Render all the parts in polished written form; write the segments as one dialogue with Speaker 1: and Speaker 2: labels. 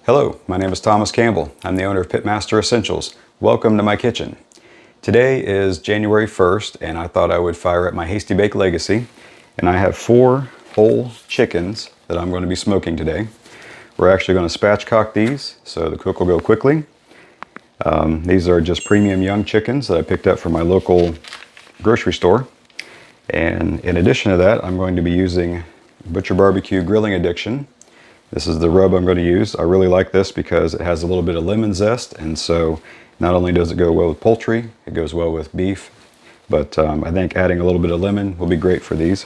Speaker 1: Hello, my name is Thomas Campbell. I'm the owner of Pitmaster Essentials. Welcome to my kitchen. Today is January 1st and I thought I would fire up my Hasty Bake Legacy, and I have 4 whole chickens that I'm going to be smoking today. We're actually going to spatchcock these so the cook will go quickly. These are just premium young chickens that I picked up from my local grocery store. And in addition to that, I'm going to be using Butcher Barbecue Grilling Addiction. This is the rub I'm going to use. I really like this because it has a little bit of lemon zest, and so not only does it go well with poultry, it goes well with beef, but I think adding a little bit of lemon will be great for these.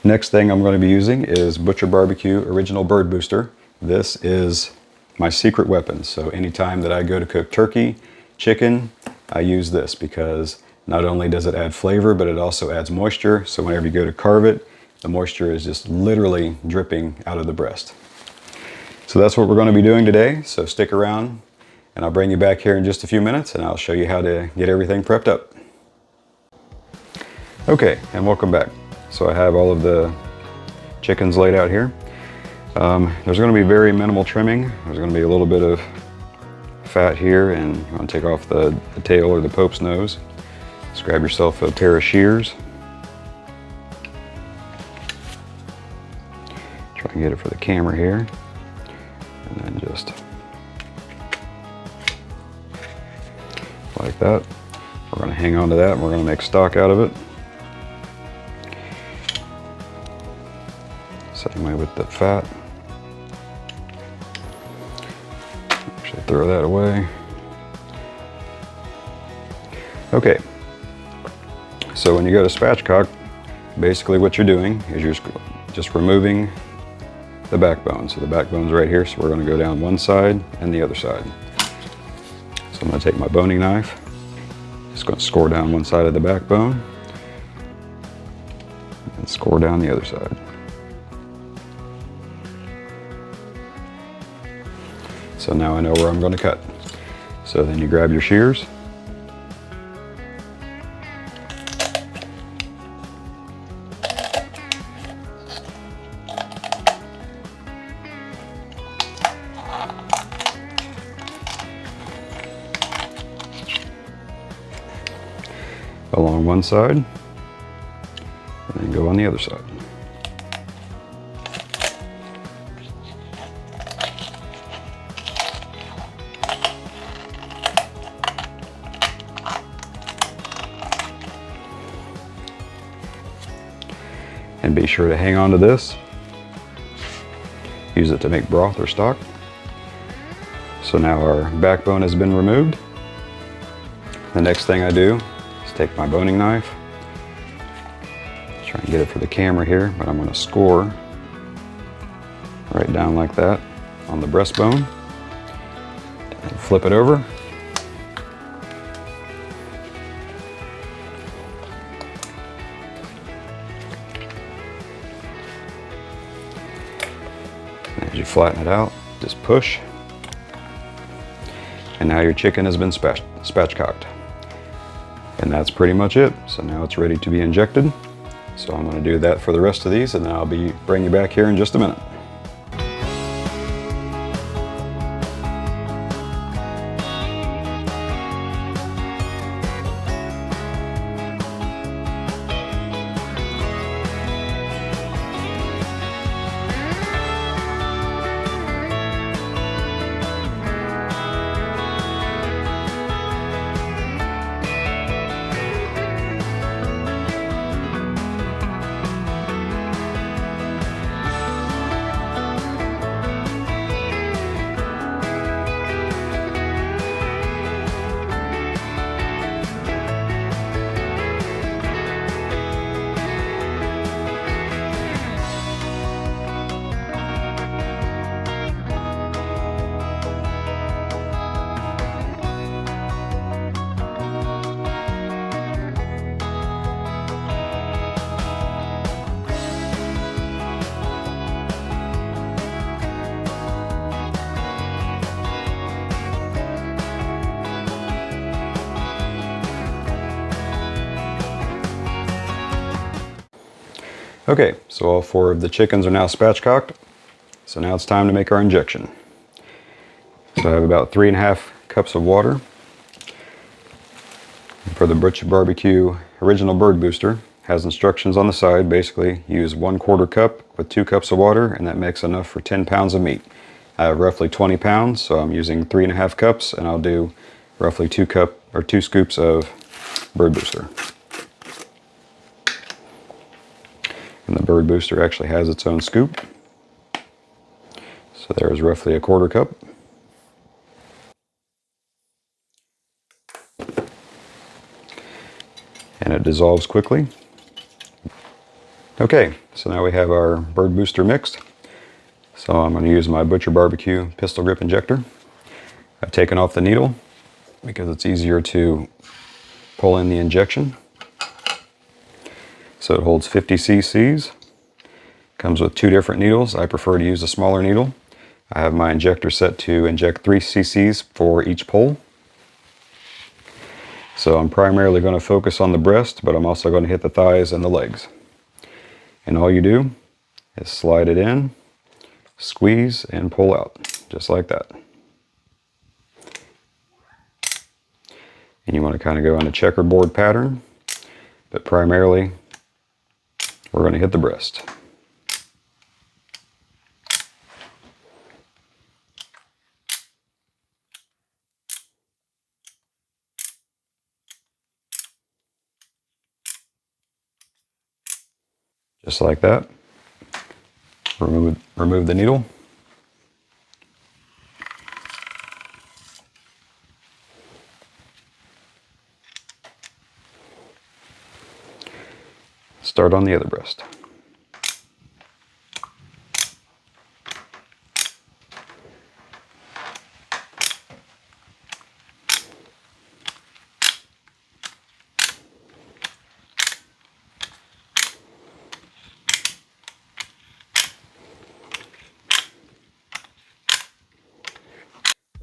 Speaker 1: Next thing I'm going to be using is Butcher Barbecue Original Bird Booster. This is my secret weapon, so anytime that I go to cook turkey, chicken, I use this because not only does it add flavor, but it also adds moisture, so whenever you go to carve it, the moisture is just literally dripping out of the breast. So that's what we're going to be doing today, so stick around and I'll bring you back here in just a few minutes and I'll show you how to get everything prepped up. Okay, and welcome back. So I have all of the chickens laid out here. There's going to be very minimal trimming. There's going to be a little bit of fat here, and I'm going to take off the tail or the Pope's nose. Just grab yourself a pair of shears. Try and get it for the camera here, and then just like that. We're going to hang on to that and we're going to make stock out of it. Same way with the fat. Actually throw that away. Okay, so when you go to spatchcock, basically what you're doing is you're just removing the backbone. So the backbone's right here, so we're going to go down one side and the other side. So I'm going to take my boning knife, just going to score down one side of the backbone and score down the other side. So now I know where I'm going to cut. So then you grab your shears. Along one side, and then go on the other side. And be sure to hang on to this. Use it to make broth or stock. So now our backbone has been removed. The next thing I do is take my boning knife. Try and get it for the camera here, but I'm going to score right down like that on the breastbone. And flip it over. As you flatten it out, just push. And now your chicken has been spatchcocked. And that's pretty much it. So now it's ready to be injected. So I'm going to do that for the rest of these, and then I'll bring you back here in just a minute. Okay, so all 4 of the chickens are now spatchcocked. So now it's time to make our injection. So I have about 3.5 cups of water. For the Butcher BBQ original bird booster, has instructions on the side. Basically, use 1/4 cup with 2 cups of water, and that makes enough for 10 pounds of meat. I have roughly 20 pounds, so I'm using 3.5 cups, and I'll do roughly 2 scoops of bird booster. And the bird booster actually has its own scoop. So there's roughly 1/4 cup. And it dissolves quickly. Okay, so now we have our bird booster mixed. So I'm going to use my Butcher BBQ pistol grip injector. I've taken off the needle because it's easier to pull in the injection. So it holds 50 cc's. Comes with 2 different needles. I prefer to use a smaller needle. I have my injector set to inject 3 cc's for each pole. So I'm primarily going to focus on the breast, but I'm also going to hit the thighs and the legs. And all you do is slide it in, squeeze, and pull out, just like that. And you want to kind of go on a checkerboard pattern, but primarily we're going to hit the breast. Just like that. Remove the needle. Start on the other breast.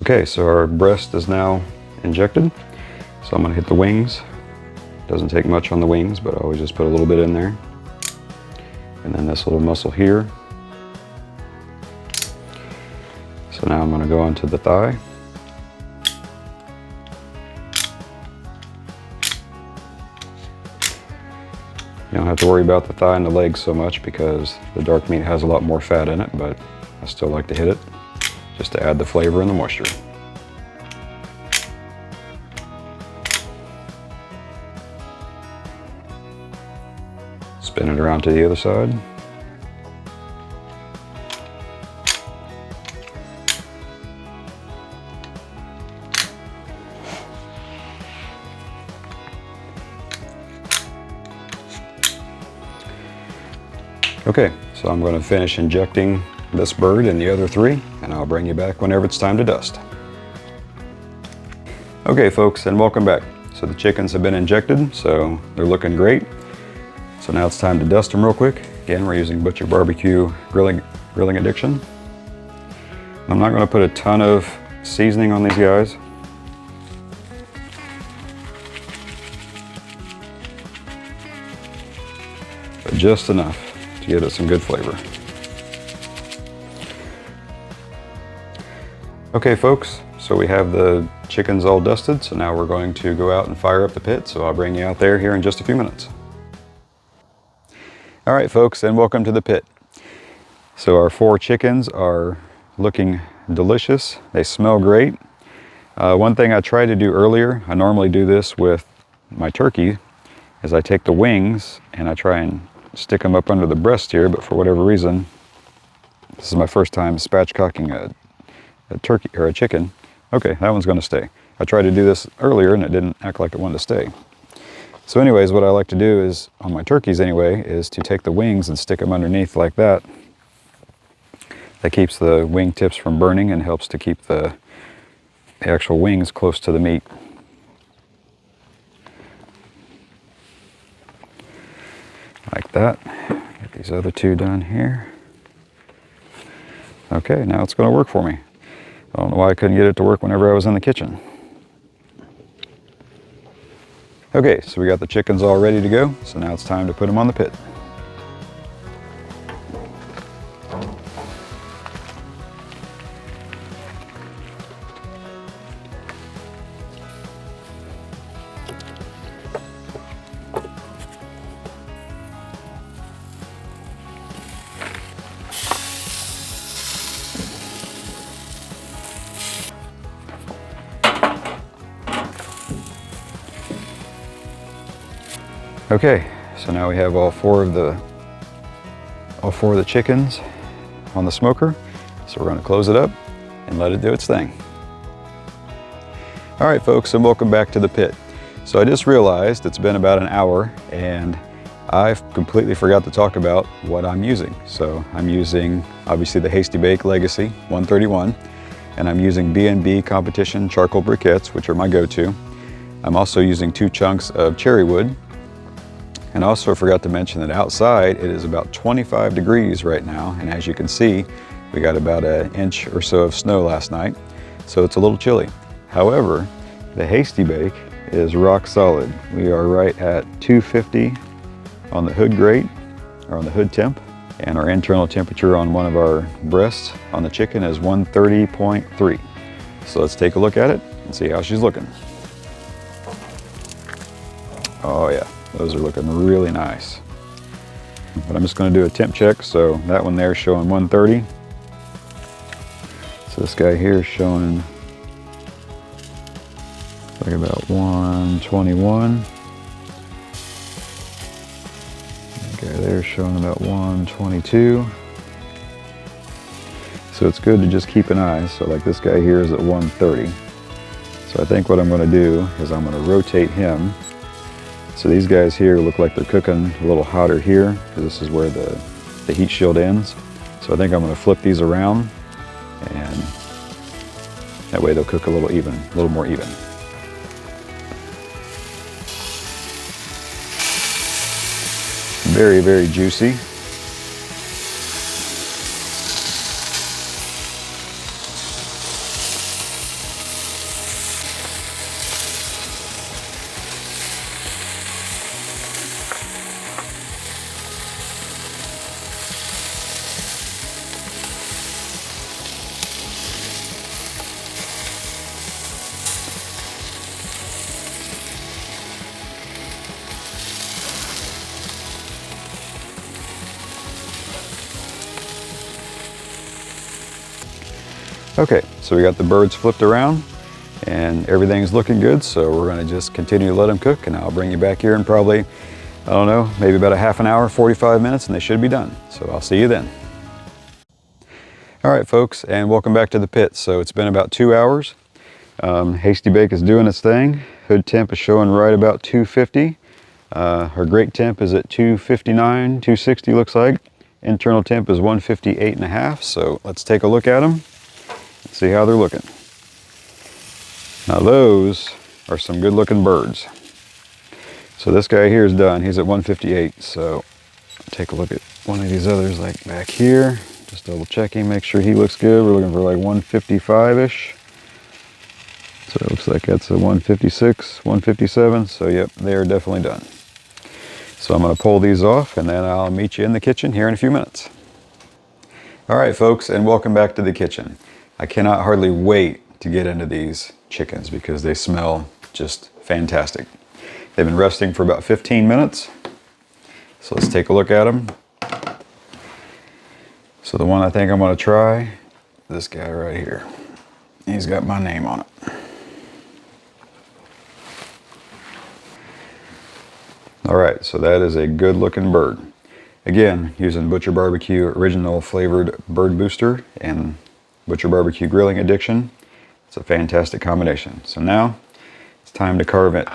Speaker 1: Okay, so our breast is now injected. So I'm going to hit the wings. Doesn't take much on the wings, but I always just put a little bit in there. And then this little muscle here. So now I'm going to go onto the thigh. You don't have to worry about the thigh and the legs so much because the dark meat has a lot more fat in it, but I still like to hit it just to add the flavor and the moisture. Spin it around to the other side. Okay, so I'm going to finish injecting this bird and the other 3, and I'll bring you back whenever it's time to dust. Okay folks, and welcome back. So the chickens have been injected, so they're looking great. So now it's time to dust them real quick. Again, we're using Butcher BBQ grilling addiction. I'm not going to put a ton of seasoning on these guys. But just enough to give it some good flavor. Okay folks, so we have the chickens all dusted, so now we're going to go out and fire up the pit, so I'll bring you out there here in just a few minutes. Alright folks, and welcome to the pit. So our 4 chickens are looking delicious. They smell great. One thing I tried to do earlier, I normally do this with my turkey, is I take the wings and I try and stick them up under the breast here, but for whatever reason, this is my first time spatchcocking a turkey or a chicken. Okay, that one's going to stay. I tried to do this earlier and it didn't act like it wanted to stay. So anyways, what I like to do is, on my turkeys anyway, is to take the wings and stick them underneath like that. That keeps the wing tips from burning and helps to keep the actual wings close to the meat. Like that. Get these other 2 done here. Okay, now it's going to work for me. I don't know why I couldn't get it to work whenever I was in the kitchen. Okay, so we got the chickens all ready to go, so now it's time to put them on the pit. Okay, so now we have all four of the chickens on the smoker. So we're going to close it up and let it do its thing. All right, folks, and welcome back to the pit. So I just realized it's been about an hour and I've completely forgot to talk about what I'm using. So I'm using obviously the Hasty Bake Legacy 131, and I'm using B&B Competition charcoal briquettes, which are my go-to. I'm also using 2 chunks of cherry wood. And I also forgot to mention that outside it is about 25 degrees right now, and as you can see, we got about an inch or so of snow last night, so it's a little chilly. However, the Hasty Bake is rock solid. We are right at 250 on the hood grate, or on the hood temp, and our internal temperature on one of our breasts on the chicken is 130.3. So let's take a look at it and see how she's looking. Oh yeah, those are looking really nice. But I'm just going to do a temp check. So that one there is showing 130. So this guy here is showing like about 121. Okay, they're showing about 122. So it's good to just keep an eye. So like this guy here is at 130. So I think what I'm going to do is I'm going to rotate him. So these guys here look like they're cooking a little hotter here, because this is where the heat shield ends. So I think I'm going to flip these around, and that way they'll cook a little more even. Very, very juicy. Okay, so we got the birds flipped around and everything's looking good, so we're going to just continue to let them cook, and I'll bring you back here in probably, I don't know, maybe about a half an hour, 45 minutes, and they should be done. So I'll see you then. All right, folks, and welcome back to the pit. So it's been about 2 hours. Hasty Bake is doing its thing. Hood temp is showing right about 250. Her grate temp is at 259, 260 looks like. Internal temp is 158.5, so let's take a look at them. See how they're looking. Now those are some good looking birds. So this guy here is done. He's at 158. So take a look at one of these others like back here. Just double checking, make sure he looks good. We're looking for like 155-ish. So it looks like that's a 156, 157. So yep, they are definitely done. So I'm going to pull these off and then I'll meet you in the kitchen here in a few minutes. All right, folks, and welcome back to the kitchen. I cannot hardly wait to get into these chickens because they smell just fantastic. They've been resting for about 15 minutes. So let's take a look at them. So the one I think I'm going to try, this guy right here. He's got my name on it. All right, so that is a good looking bird. Again, using Butcher Barbecue Original Flavored Bird Booster and Butcher Barbecue Grilling Addiction. It's a fantastic combination. So now it's time to carve it.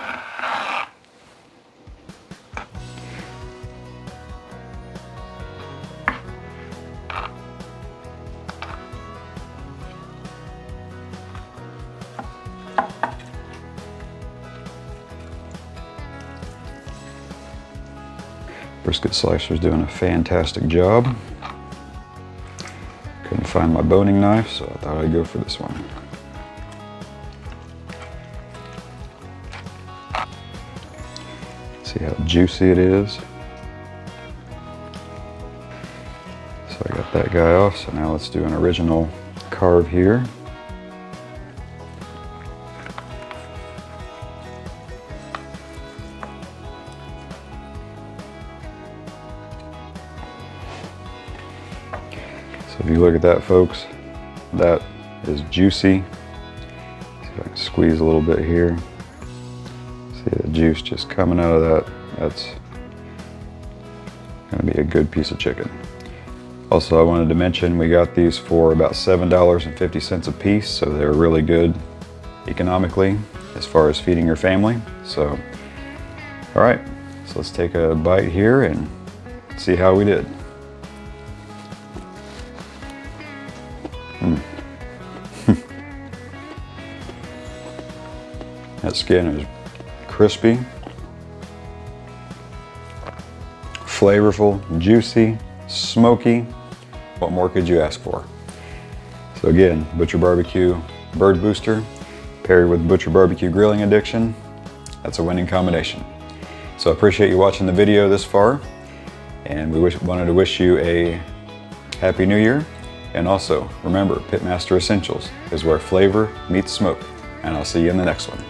Speaker 1: Brisket slicer's doing a fantastic job. Couldn't find my boning knife, so I thought I'd go for this one. See how juicy it is. So I got that guy off, so now let's do an original carve here. So if you look at that, folks, that is juicy. See if I can squeeze a little bit here. See the juice just coming out of that. That's Gonna be a good piece of chicken. Also, I wanted to mention we got these for about $7.50 a piece, so they're really good economically as far as feeding your family. So, all right, so let's take a bite here and see how we did. That skin is crispy, flavorful, juicy, smoky. What more could you ask for? So again, Butcher Barbecue Bird Booster paired with Butcher Barbecue Grilling Addiction. That's a winning combination. So I appreciate you watching the video this far, and we wanted to wish you a Happy New Year. And also, remember, Pitmaster Essentials is where flavor meets smoke. And I'll see you in the next one.